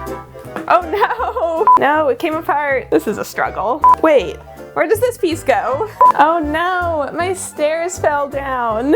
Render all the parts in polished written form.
Oh no! No, it came apart. This is a struggle. Wait, where does this piece go? Oh no, my stairs fell down.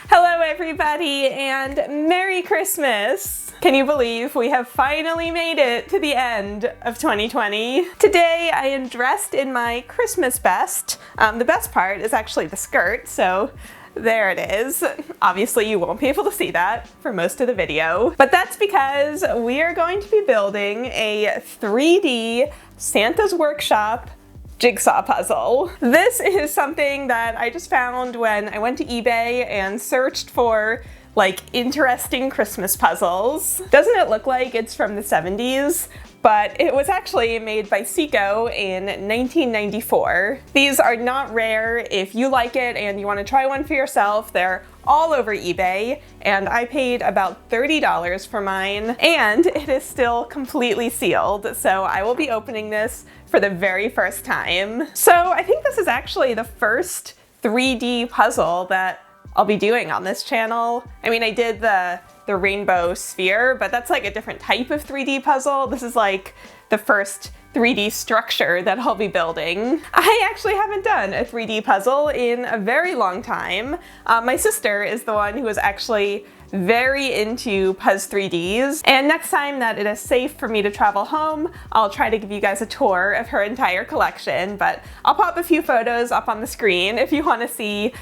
Hello everybody and Merry Christmas! Can you believe we have finally made it to the end of 2020? Today I am dressed in my Christmas best. The best part is actually the skirt, so there it is. Obviously you won't be able to see that for most of the video, but that's because we are going to be building a 3D Santa's Workshop jigsaw puzzle. This is something that I just found when I went to eBay and searched for like interesting Christmas puzzles. Doesn't it look like it's from the 70s? But it was actually made by Ceaco in 1994. These are not rare. If you like it and you want to try one for yourself, they're all over eBay, and I paid about $30 for mine, and it is still completely sealed, so I will be opening this for the very first time. So I think this is actually the first 3D puzzle that I'll be doing on this channel. I mean, I did the rainbow sphere, but that's like a different type of 3D puzzle. This is like the first 3D structure that I'll be building. I actually haven't done a 3D puzzle in a very long time. My sister is the one who is actually very into Puzz 3Ds, and next time that it is safe for me to travel home, I'll try to give you guys a tour of her entire collection, but I'll pop a few photos up on the screen if you want to see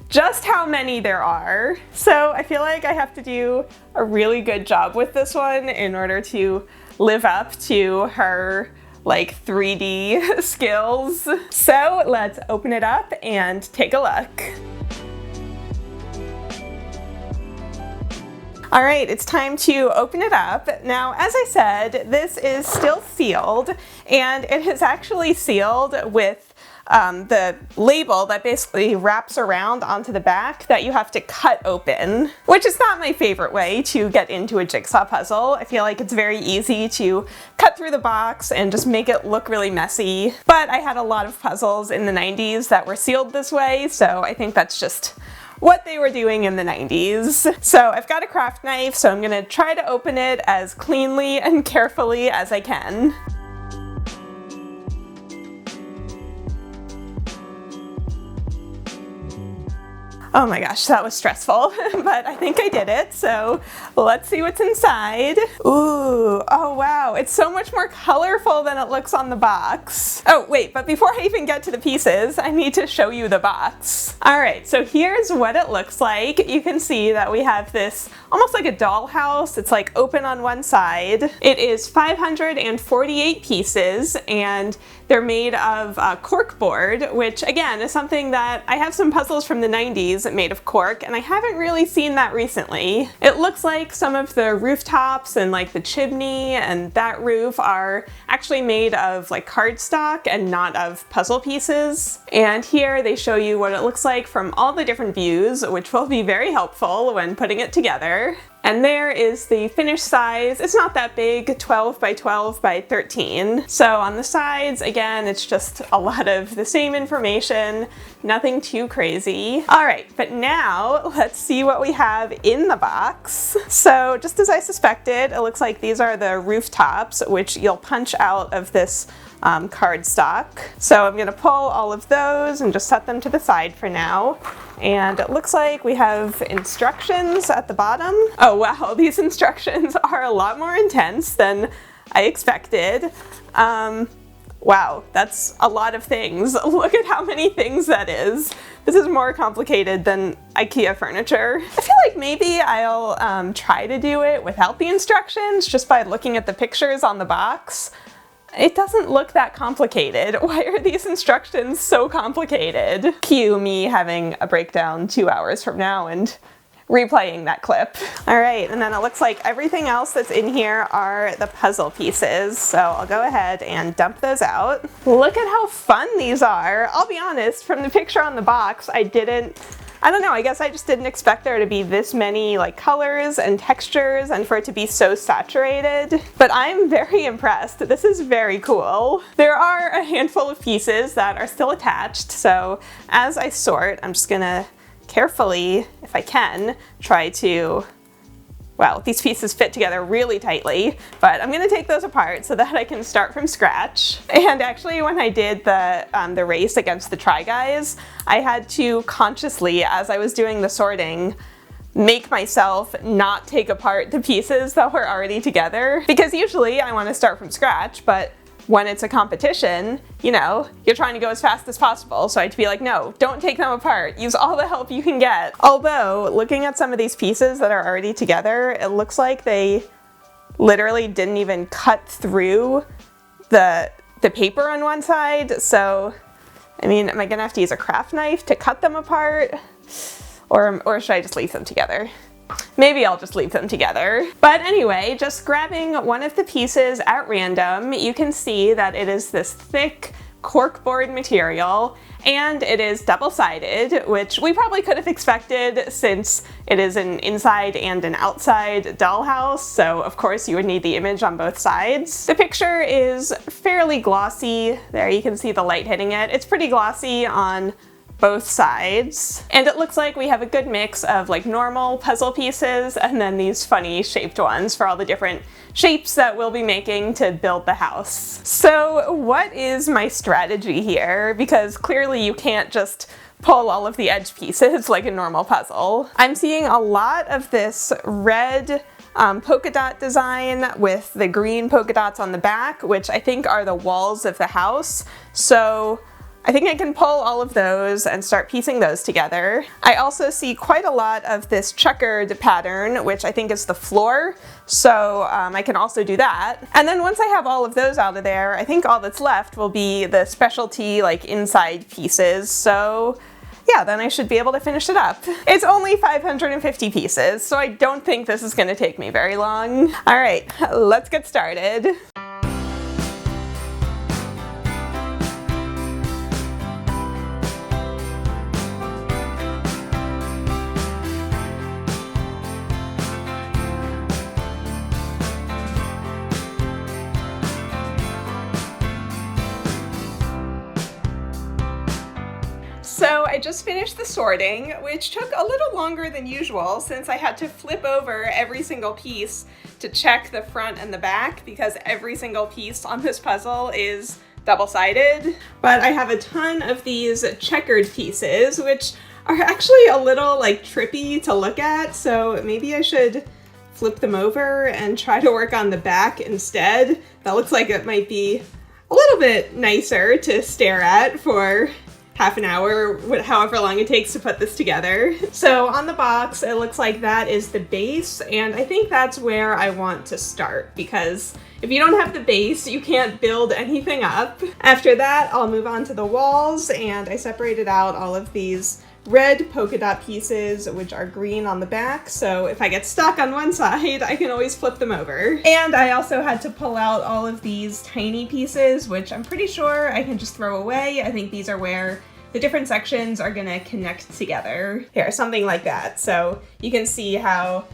just how many there are. So I feel like I have to do a really good job with this one in order to live up to her like 3D skills. So let's open it up and take a look. All right, it's time to open it up. Now, as I said, this is still sealed, and it is actually sealed with the label that basically wraps around onto the back that you have to cut open, which is not my favorite way to get into a jigsaw puzzle. I feel like it's very easy to cut through the box and just make it look really messy. But I had a lot of puzzles in the 90s that were sealed this way, so I think that's just what they were doing in the 90s. So I've got a craft knife, so I'm gonna try to open it as cleanly and carefully as I can. Oh my gosh, that was stressful, but I think I did it, so let's see what's inside. Ooh, oh wow, it's so much more colorful than it looks on the box. Oh wait, but before I even get to the pieces, I need to show you the box. All right, so here's what it looks like. You can see that we have this almost like a dollhouse. It's like open on one side. It is 548 pieces, and they're made of cork board, which again is something that I have some puzzles from the 90s made of cork, and I haven't really seen that recently. It looks like some of the rooftops and like the chimney and that roof are actually made of like cardstock and not of puzzle pieces. And here they show you what it looks like from all the different views, which will be very helpful when putting it together. And there is the finished size. It's not that big, 12 by 12 by 13. So on the sides, again, it's just a lot of the same information, nothing too crazy. All right, but now let's see what we have in the box. So just as I suspected, it looks like these are the rooftops, which you'll punch out of this cardstock. So I'm gonna pull all of those and just set them to the side for now. And it looks like we have instructions at the bottom. Oh wow, these instructions are a lot more intense than I expected. Wow, that's a lot of things. Look at how many things that is. This is more complicated than IKEA furniture. I feel like maybe I'll try to do it without the instructions just by looking at the pictures on the box. It doesn't look that complicated. Why are these instructions so complicated? Cue me having a breakdown 2 hours from now and replaying that clip. All right, and then it looks like everything else that's in here are the puzzle pieces. So I'll go ahead and dump those out. Look at how fun these are. I'll be honest, from the picture on the box, I don't know, I guess I just didn't expect there to be this many like colors and textures and for it to be so saturated. But I'm very impressed. This is very cool. There are a handful of pieces that are still attached, so as I sort, I'm just gonna carefully, if I can, try to well, these pieces fit together really tightly, but I'm gonna take those apart so that I can start from scratch. And actually, when I did the race against the Try Guys, I had to consciously, as I was doing the sorting, make myself not take apart the pieces that were already together. Because usually I want to start from scratch, but when it's a competition, you know, you're trying to go as fast as possible. So I had to be like, no, don't take them apart. Use all the help you can get. Although, looking at some of these pieces that are already together, it looks like they literally didn't even cut through the paper on one side. So, I mean, am I gonna have to use a craft knife to cut them apart? Or should I just leave them together? Maybe I'll just leave them together. But anyway, just grabbing one of the pieces at random, you can see that it is this thick corkboard material, and it is double-sided, which we probably could have expected since it is an inside and an outside dollhouse, so of course you would need the image on both sides. The picture is fairly glossy. There, you can see the light hitting it. It's pretty glossy on both sides. And it looks like we have a good mix of like normal puzzle pieces and then these funny shaped ones for all the different shapes that we'll be making to build the house. So what is my strategy here? Because clearly you can't just pull all of the edge pieces like a normal puzzle. I'm seeing a lot of this red polka dot design with the green polka dots on the back, which I think are the walls of the house. So I think I can pull all of those and start piecing those together. I also see quite a lot of this checkered pattern, which I think is the floor, so I can also do that. And then once I have all of those out of there, I think all that's left will be the specialty like inside pieces, so yeah, then I should be able to finish it up. It's only 550 pieces, so I don't think this is gonna take me very long. All right, let's get started. So I just finished the sorting, which took a little longer than usual since I had to flip over every single piece to check the front and the back because every single piece on this puzzle is double-sided. But I have a ton of these checkered pieces, which are actually a little like trippy to look at, so maybe I should flip them over and try to work on the back instead. That looks like it might be a little bit nicer to stare at for half an hour, however long it takes to put this together. So on the box, it looks like that is the base, and I think that's where I want to start, because if you don't have the base, you can't build anything up. After that, I'll move on to the walls, and I separated out all of these red polka dot pieces, which are green on the back, so if I get stuck on one side, I can always flip them over. And I also had to pull out all of these tiny pieces, which I'm pretty sure I can just throw away. I think these are where the different sections are gonna connect together. Here, something like that. So you can see how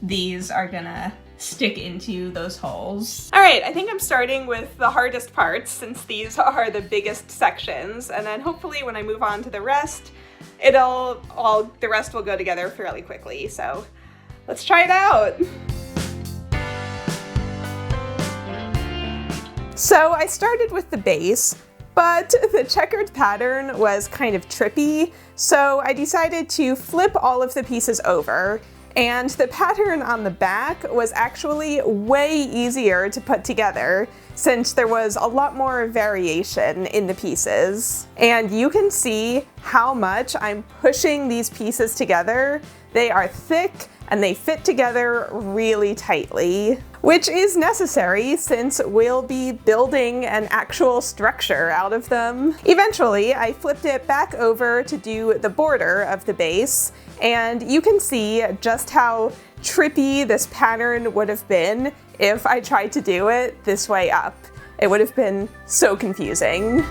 these are gonna stick into those holes. All right, I think I'm starting with the hardest parts since these are the biggest sections, and then hopefully when I move on to the rest, the rest will go together fairly quickly. So let's try it out. So I started with the base, but the checkered pattern was kind of trippy, so I decided to flip all of the pieces over, and the pattern on the back was actually way easier to put together since there was a lot more variation in the pieces. And you can see how much I'm pushing these pieces together. They are thick and they fit together really tightly, which is necessary since we'll be building an actual structure out of them. Eventually, I flipped it back over to do the border of the base, and you can see just how trippy this pattern would have been if I tried to do it this way up. It would have been so confusing.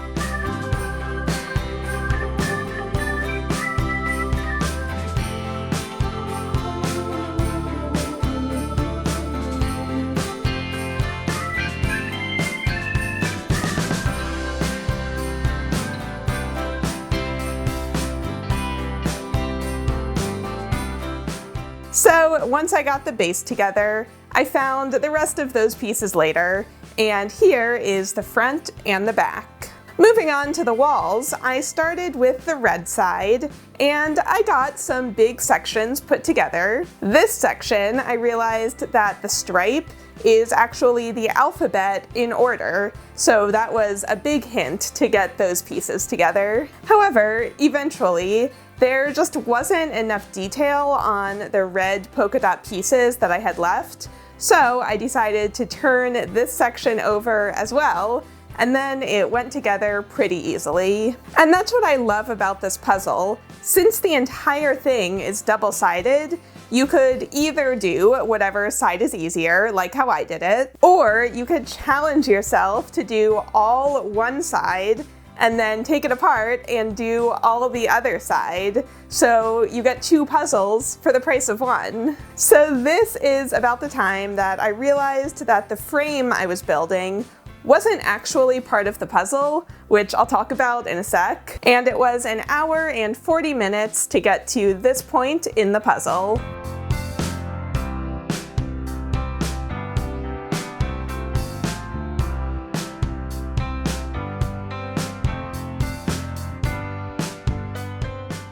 So So once I got the base together, I found the rest of those pieces later, and here is the front and the back. Moving on to the walls, I started with the red side, and I got some big sections put together. This section, I realized that the stripe is actually the alphabet in order, so that was a big hint to get those pieces together. However, eventually, there just wasn't enough detail on the red polka dot pieces that I had left, so I decided to turn this section over as well, and then it went together pretty easily. And that's what I love about this puzzle. Since the entire thing is double-sided, you could either do whatever side is easier, like how I did it, or you could challenge yourself to do all one side and then take it apart and do all of the other side. So you get two puzzles for the price of one. So this is about the time that I realized that the frame I was building wasn't actually part of the puzzle, which I'll talk about in a sec, and it was an hour and 40 minutes to get to this point in the puzzle.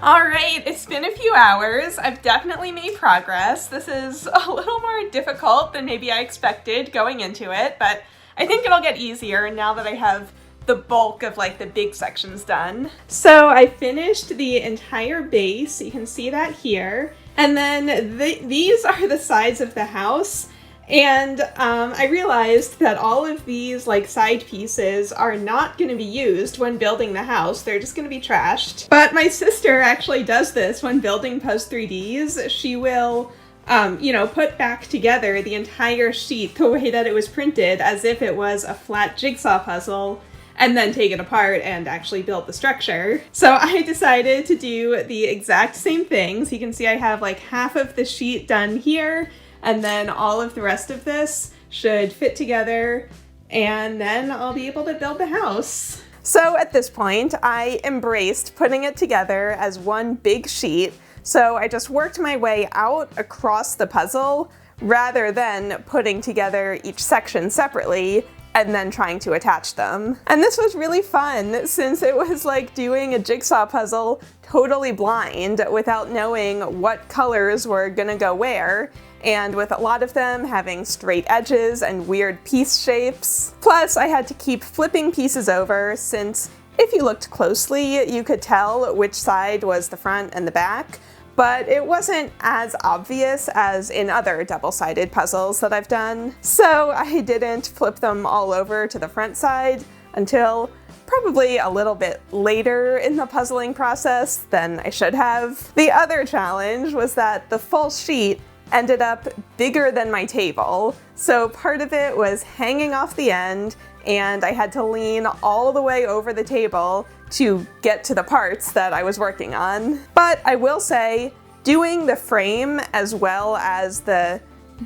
Alright, it's been a few hours. I've definitely made progress. This is a little more difficult than maybe I expected going into it, but I think it'll get easier now that I have the bulk of like the big sections done. So I finished the entire base, you can see that here, and then these are the sides of the house. And I realized that all of these like side pieces are not going to be used when building the house. They're just going to be trashed. But my sister actually does this when building Post 3Ds. She will put back together the entire sheet the way that it was printed as if it was a flat jigsaw puzzle, and then take it apart and actually build the structure. So I decided to do the exact same things. You can see I have like half of the sheet done here, and then all of the rest of this should fit together, and then I'll be able to build the house. So at this point, I embraced putting it together as one big sheet. So I just worked my way out across the puzzle rather than putting together each section separately and then trying to attach them. And this was really fun since it was like doing a jigsaw puzzle totally blind without knowing what colors were gonna go where, and with a lot of them having straight edges and weird piece shapes. Plus, I had to keep flipping pieces over since if you looked closely, you could tell which side was the front and the back, but it wasn't as obvious as in other double-sided puzzles that I've done. So I didn't flip them all over to the front side until probably a little bit later in the puzzling process than I should have. The other challenge was that the full sheet ended up bigger than my table, so part of it was hanging off the end, and I had to lean all the way over the table to get to the parts that I was working on. But I will say, doing the frame as well as the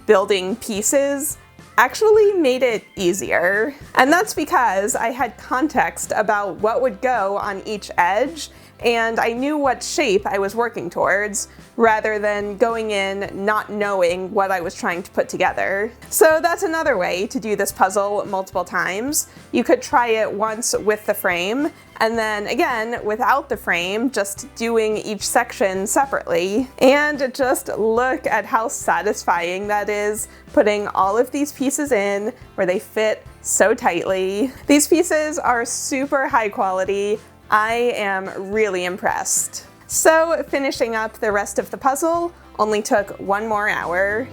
building pieces actually made it easier. And that's because I had context about what would go on each edge, and I knew what shape I was working towards, rather than going in not knowing what I was trying to put together. So that's another way to do this puzzle multiple times. You could try it once with the frame, and then again without the frame, just doing each section separately. And just look at how satisfying that is, putting all of these pieces in where they fit so tightly. These pieces are super high quality. I am really impressed. So finishing up the rest of the puzzle only took one more hour.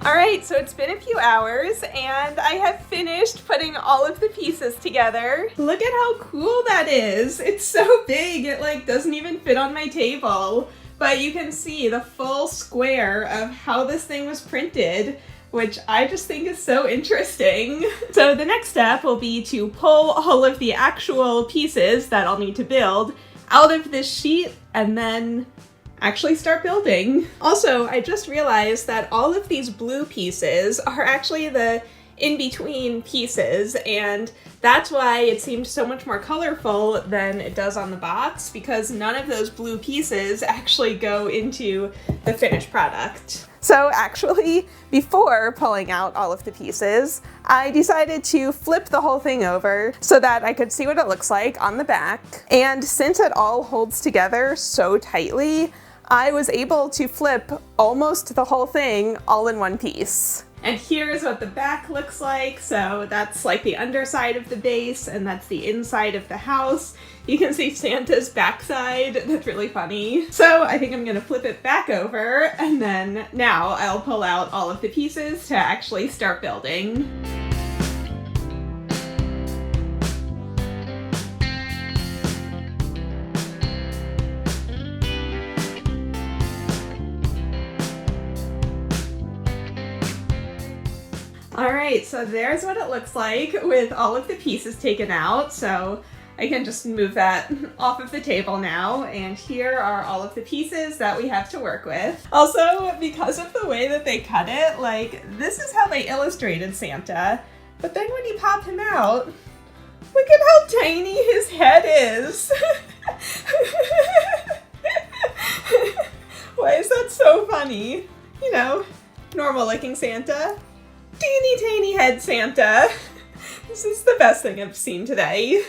Alright, so it's been a few hours and I have finished putting all of the pieces together. Look at how cool that is! It's so big, it like doesn't even fit on my table. But you can see the full square of how this thing was printed which I just think is so interesting. So the next step will be to pull all of the actual pieces that I'll need to build out of this sheet and then actually start building. Also, I just realized that all of these blue pieces are actually the in-between pieces, and that's why it seems so much more colorful than it does on the box, because none of those blue pieces actually go into the finished product. So actually, before pulling out all of the pieces, I decided to flip the whole thing over so that I could see what it looks like on the back. And since it all holds together so tightly, I was able to flip almost the whole thing all in one piece. And here's what the back looks like. So that's like the underside of the base, and that's the inside of the house. You can see Santa's backside. That's really funny. So I think I'm gonna flip it back over, and then now I'll pull out all of the pieces to actually start building. Alright, so there's what it looks like with all of the pieces taken out. So I can just move that off of the table now, and here are all of the pieces that we have to work with. Also, because of the way that they cut it, like, this is how they illustrated Santa, but then when you pop him out, look at how tiny his head is! Why is that so funny? You know, normal looking Santa. Teeny tiny head Santa. This is the best thing I've seen today.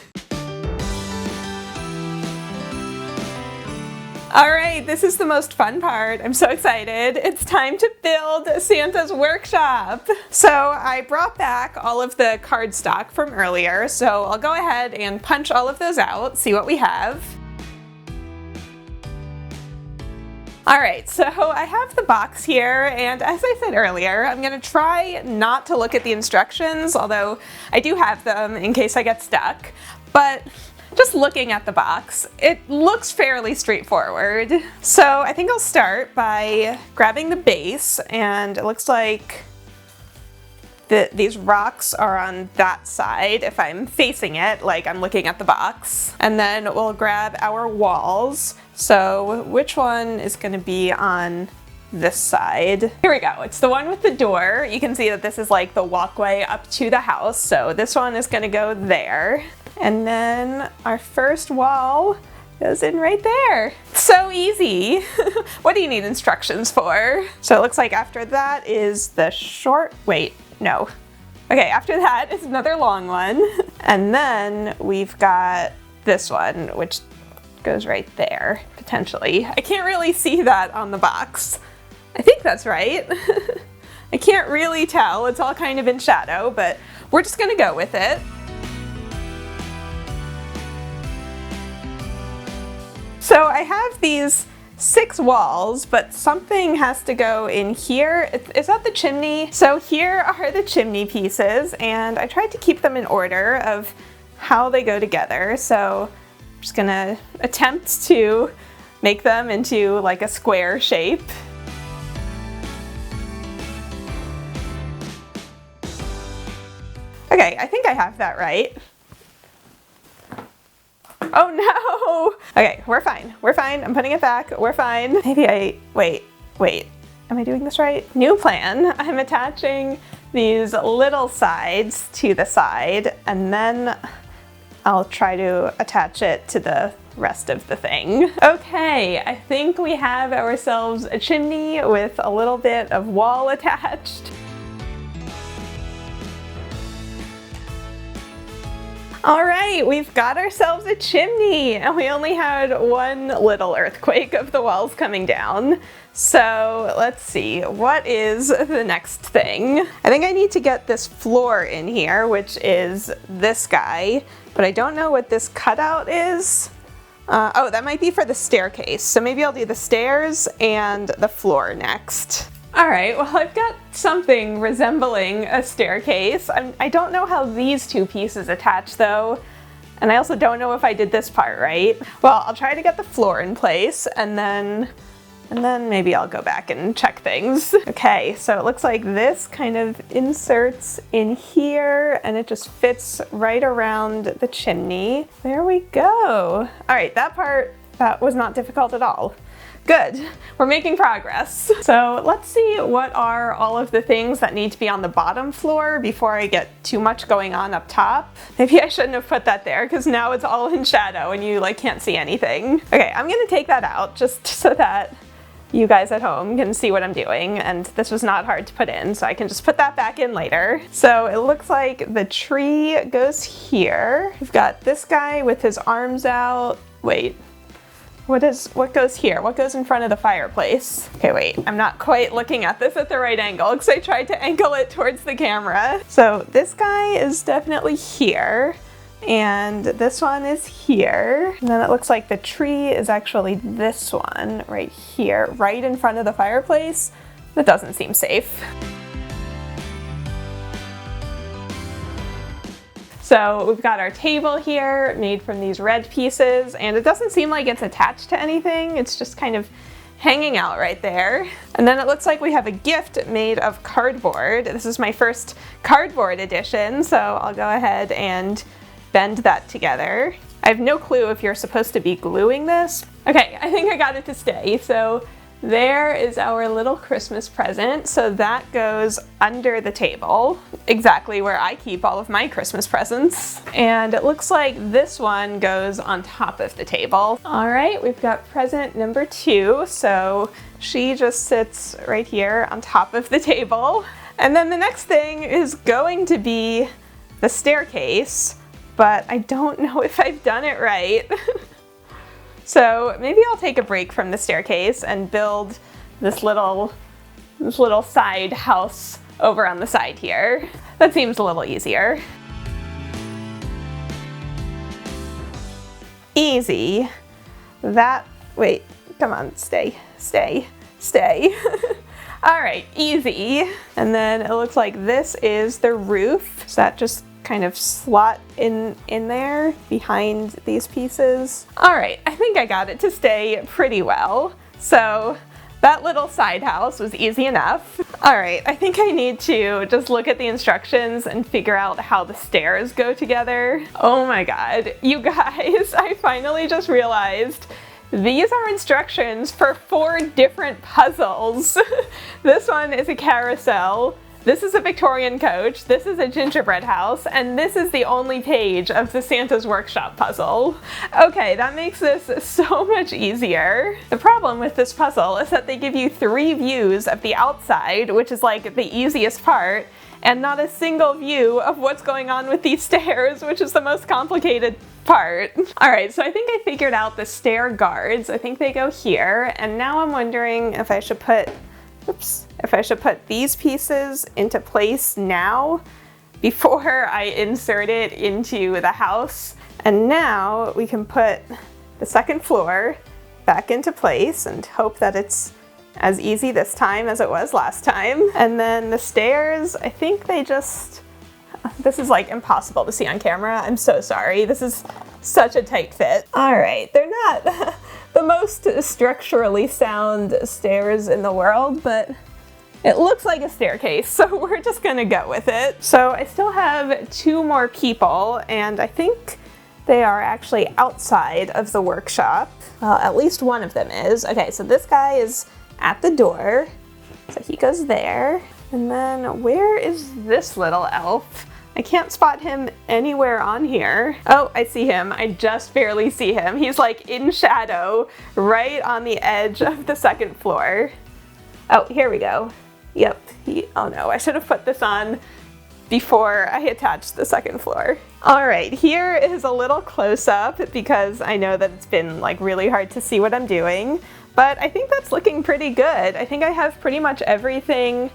Alright, this is the most fun part. I'm so excited. It's time to build Santa's workshop. So I brought back all of the cardstock from earlier, so I'll go ahead and punch all of those out, see what we have. Alright, so I have the box here, and as I said earlier, I'm going to try not to look at the instructions, although I do have them in case I get stuck. But just looking at the box, it looks fairly straightforward. So I think I'll start by grabbing the base, and it looks like these rocks are on that side if I'm facing it, like I'm looking at the box. And then we'll grab our walls. So which one is going to be on this side? Here we go. It's the one with the door. You can see that this is like the walkway up to the house. So this one is going to go there. And then our first wall goes in right there. So easy. What do you need instructions for? So it looks like after that is the short, wait, no. Okay, after that is another long one. And then we've got this one, which goes right there, potentially. I can't really see that on the box. I think that's right. I can't really tell. It's all kind of in shadow, but we're just gonna go with it. So I have these 6 walls, but something has to go in here. Is that the chimney? So here are the chimney pieces, and I tried to keep them in order of how they go together. So I'm just gonna attempt to make them into like a square shape. Okay, I think I have that right. Oh no! Okay, we're fine. We're fine. I'm putting it back. We're fine. Maybe wait. Am I doing this right? New plan. I'm attaching these little sides to the side, and then I'll try to attach it to the rest of the thing. Okay, I think we have ourselves a chimney with a little bit of wall attached. All right, we've got ourselves a chimney, and we only had one little earthquake of the walls coming down. So let's see, what is the next thing? I think I need to get this floor in here, which is this guy, but I don't know what this cutout is. Oh, that might be for the staircase. So maybe I'll do the stairs and the floor next. All right, well, I've got something resembling a staircase. I don't know how these two pieces attach though, and I also don't know if I did this part right. Well, I'll try to get the floor in place, and then And then maybe I'll go back and check things. Okay, so it looks like this kind of inserts in here and it just fits right around the chimney. There we go. All right, that was not difficult at all. Good, we're making progress. So let's see what are all of the things that need to be on the bottom floor before I get too much going on up top. Maybe I shouldn't have put that there because now it's all in shadow and you like can't see anything. Okay, I'm gonna take that out just so that you guys at home can see what I'm doing, and this was not hard to put in, so I can just put that back in later. So it looks like the tree goes here. We've got this guy with his arms out. Wait. What goes here? What goes in front of the fireplace? Okay, wait, I'm not quite looking at this at the right angle because I tried to angle it towards the camera. So this guy is definitely here, and this one is here. And then it looks like the tree is actually this one right here, right in front of the fireplace. That doesn't seem safe. So we've got our table here made from these red pieces, and it doesn't seem like it's attached to anything. It's just kind of hanging out right there. And then it looks like we have a gift made of cardboard. This is my first cardboard edition, so I'll go ahead and bend that together. I have no clue if you're supposed to be gluing this. Okay, I think I got it to stay. So there is our little Christmas present. So that goes under the table, exactly where I keep all of my Christmas presents. And it looks like this one goes on top of the table. All right, we've got present number 2. So she just sits right here on top of the table. And then the next thing is going to be the staircase, but I don't know if I've done it right. So maybe I'll take a break from the staircase and build this little side house over on the side here. That seems a little easier. Easy. Wait, come on, stay. All right, easy. And then it looks like this is the roof. So that just kind of slot in there behind these pieces. All right, I think I got it to stay pretty well. So that little side house was easy enough. All right, I think I need to just look at the instructions and figure out how the stairs go together. Oh my God, you guys, I finally just realized these are instructions for 4 different puzzles. This one is a carousel. This is a Victorian coach, this is a gingerbread house, and this is the only page of the Santa's Workshop puzzle. Okay, that makes this so much easier. The problem with this puzzle is that they give you 3 views of the outside, which is like the easiest part, and not a single view of what's going on with these stairs, which is the most complicated part. All right, so I think I figured out the stair guards. I think they go here, and now I'm wondering if I should put these pieces into place now before I insert it into the house. And now we can put the second floor back into place and hope that it's as easy this time as it was last time. And then the stairs, I think this is like impossible to see on camera. I'm so sorry. This is such a tight fit. All right, they're not the most structurally sound stairs in the world, but it looks like a staircase, so we're just gonna go with it. So I still have 2 more people, and I think they are actually outside of the workshop. Well, at least one of them is. Okay, so this guy is at the door, so he goes there. And then where is this little elf? I can't spot him anywhere on here. Oh, I see him. I just barely see him. He's like in shadow right on the edge of the second floor. Oh, here we go. Yep. Oh no, I should have put this on before I attached the second floor. All right, here is a little close-up because I know that it's been like really hard to see what I'm doing, but I think that's looking pretty good. I think I have pretty much everything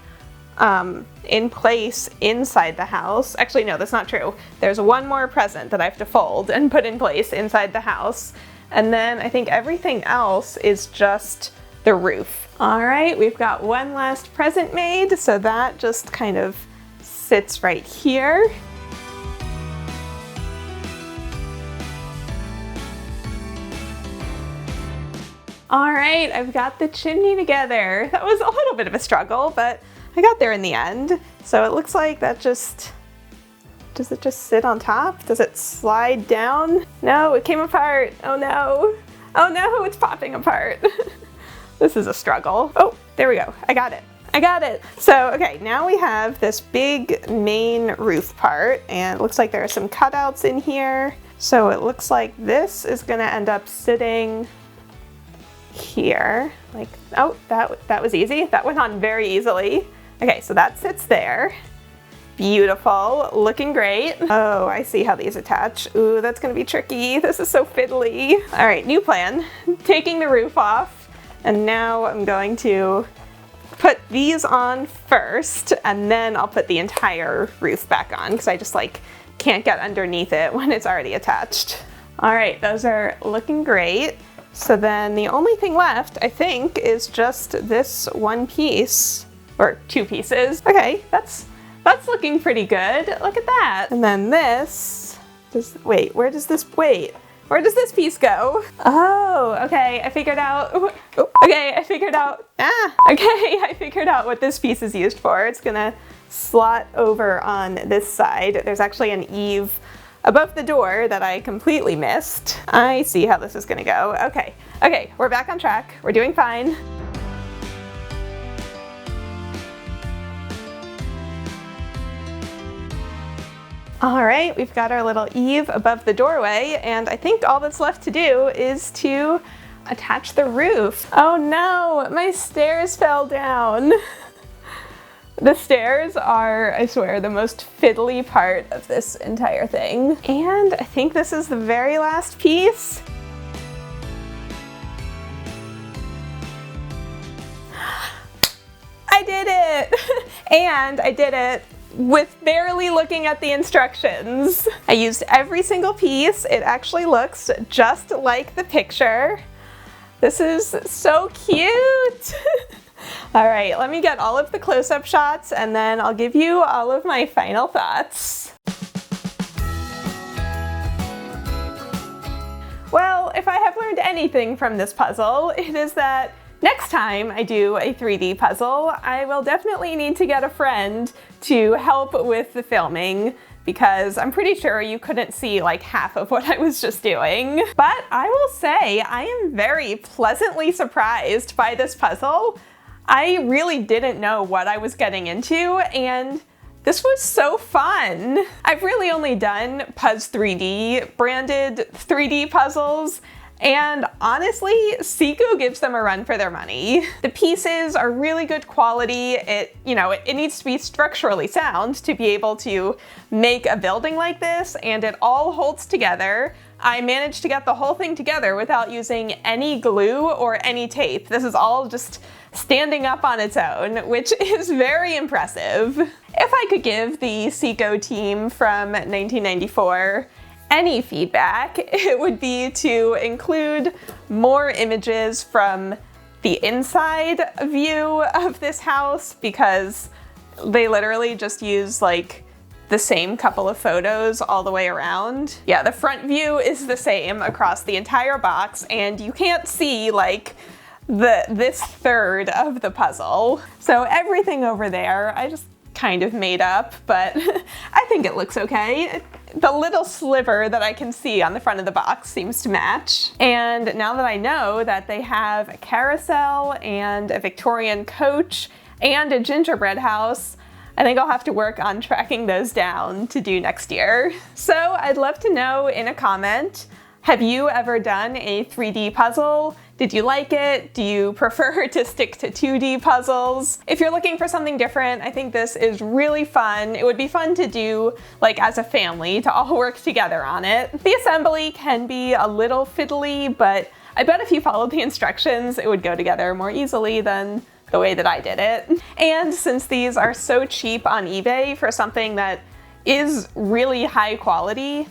in place inside the house. Actually, no, that's not true. There's one more present that I have to fold and put in place inside the house. And then I think everything else is just the roof. All right, we've got one last present made, so that just kind of sits right here. All right, I've got the chimney together. That was a little bit of a struggle, but I got there in the end. So it looks like that just, does it just sit on top? Does it slide down? No, it came apart. Oh no. Oh no, it's popping apart. This is a struggle. Oh, there we go. I got it. I got it. So, okay, now we have this big main roof part, and it looks like there are some cutouts in here. So it looks like this is gonna end up sitting here. Like, oh, that was easy. That went on very easily. Okay, so that sits there. Beautiful, looking great. Oh, I see how these attach. Ooh, that's gonna be tricky. This is so fiddly. All right, new plan. Taking the roof off, and now I'm going to put these on first, and then I'll put the entire roof back on, because I just like can't get underneath it when it's already attached. All right, those are looking great. So then the only thing left, I think, is just this one piece, or two pieces. Okay, that's looking pretty good. Look at that. And then this, wait, where does this piece go? Oh, okay, I figured out. Okay, I figured out. Okay, I figured out what this piece is used for. It's gonna slot over on this side. There's actually an eave above the door that I completely missed. I see how this is gonna go. Okay, we're back on track. We're doing fine. All right, we've got our little eave above the doorway, and I think all that's left to do is to attach the roof. Oh no, my stairs fell down. The stairs are, I swear, the most fiddly part of this entire thing. And I think this is the very last piece. I did it! And I did it with barely looking at the instructions. I used every single piece. It actually looks just like the picture. This is so cute. All right, let me get all of the close-up shots, and then I'll give you all of my final thoughts. Well, if I have learned anything from this puzzle, it is that next time I do a 3D puzzle, I will definitely need to get a friend to help with the filming, because I'm pretty sure you couldn't see like half of what I was just doing. But I will say I am very pleasantly surprised by this puzzle. I really didn't know what I was getting into, and this was so fun. I've really only done Puzz 3D branded 3D puzzles, and honestly, Ceaco gives them a run for their money. The pieces are really good quality. It needs to be structurally sound to be able to make a building like this, and it all holds together. I managed to get the whole thing together without using any glue or any tape. This is all just standing up on its own, which is very impressive. If I could give the Ceaco team from 1994 any feedback, it would be to include more images from the inside view of this house, because they literally just use like the same couple of photos all the way around. Yeah, the front view is the same across the entire box, and you can't see like this third of the puzzle. So everything over there I just kind of made up, but I think it looks okay. The little sliver that I can see on the front of the box seems to match. And now that I know that they have a carousel and a Victorian coach and a gingerbread house, I think I'll have to work on tracking those down to do next year. So I'd love to know in a comment, have you ever done a 3D puzzle? Did you like it? Do you prefer to stick to 2D puzzles? If you're looking for something different, I think this is really fun. It would be fun to do like as a family, to all work together on it. The assembly can be a little fiddly, but I bet if you followed the instructions, it would go together more easily than the way that I did it. And since these are so cheap on eBay for something that is really high quality,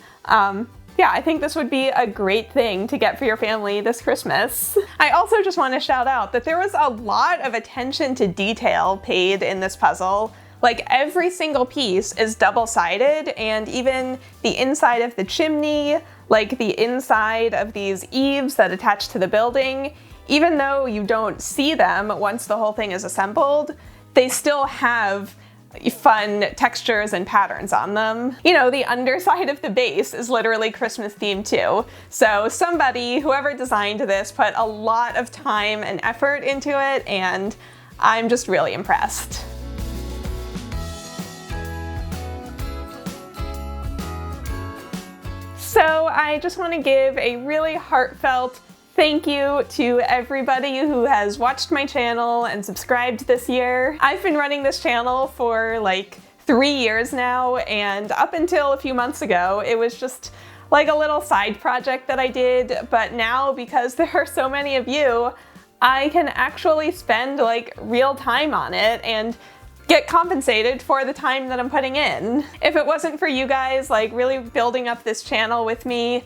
yeah, I think this would be a great thing to get for your family this Christmas. I also just want to shout out that there was a lot of attention to detail paid in this puzzle. Like every single piece is double-sided, and even the inside of the chimney like the inside of these eaves that attach to the building, even though you don't see them once the whole thing is assembled, they still have fun textures and patterns on them. You know, the underside of the base is literally Christmas themed too. So somebody, whoever designed this, put a lot of time and effort into it, and I'm just really impressed. So I just want to give a really heartfelt thank you to everybody who has watched my channel and subscribed this year. I've been running this channel for like 3 years now, and up until a few months ago, it was just like a little side project that I did, but now because there are so many of you, I can actually spend like real time on it and get compensated for the time that I'm putting in. If it wasn't for you guys like really building up this channel with me,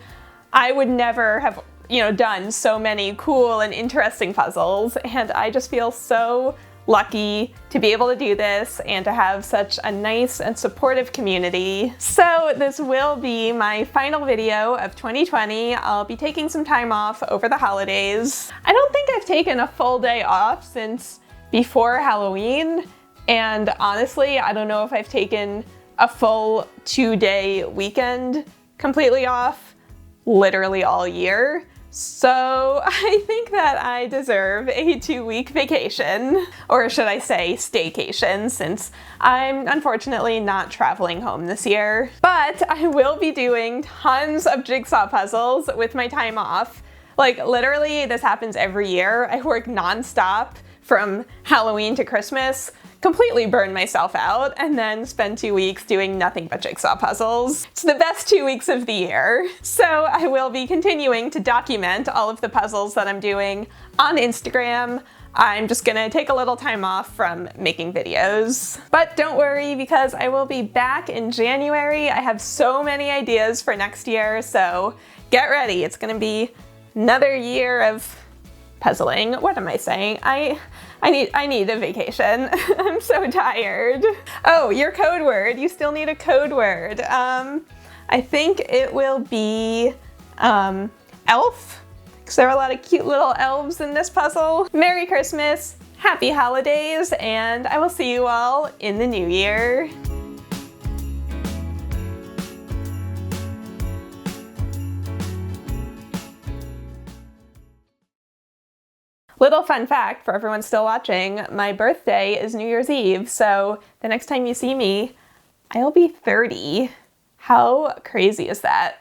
I would never have, you know, done so many cool and interesting puzzles, and I just feel so lucky to be able to do this and to have such a nice and supportive community. So this will be my final video of 2020. I'll be taking some time off over the holidays. I don't think I've taken a full day off since before Halloween, and honestly, I don't know if I've taken a full 2-day weekend completely off literally all year. So I think that I deserve a 2-week vacation, or should I say staycation, since I'm unfortunately not traveling home this year. But I will be doing tons of jigsaw puzzles with my time off. Like literally this happens every year. I work nonstop from Halloween to Christmas, completely burn myself out, and then spend 2 weeks doing nothing but jigsaw puzzles. It's the best 2 weeks of the year. So I will be continuing to document all of the puzzles that I'm doing on Instagram. I'm just gonna take a little time off from making videos. But don't worry, because I will be back in January. I have so many ideas for next year, so get ready. It's gonna be another year of puzzling. What am I saying? I need a vacation. I'm so tired. Oh, your code word. You still need a code word. I think it will be elf, because there are a lot of cute little elves in this puzzle. Merry Christmas, happy holidays, and I will see you all in the new year. Little fun fact for everyone still watching, my birthday is New Year's Eve, so the next time you see me, I'll be 30. How crazy is that?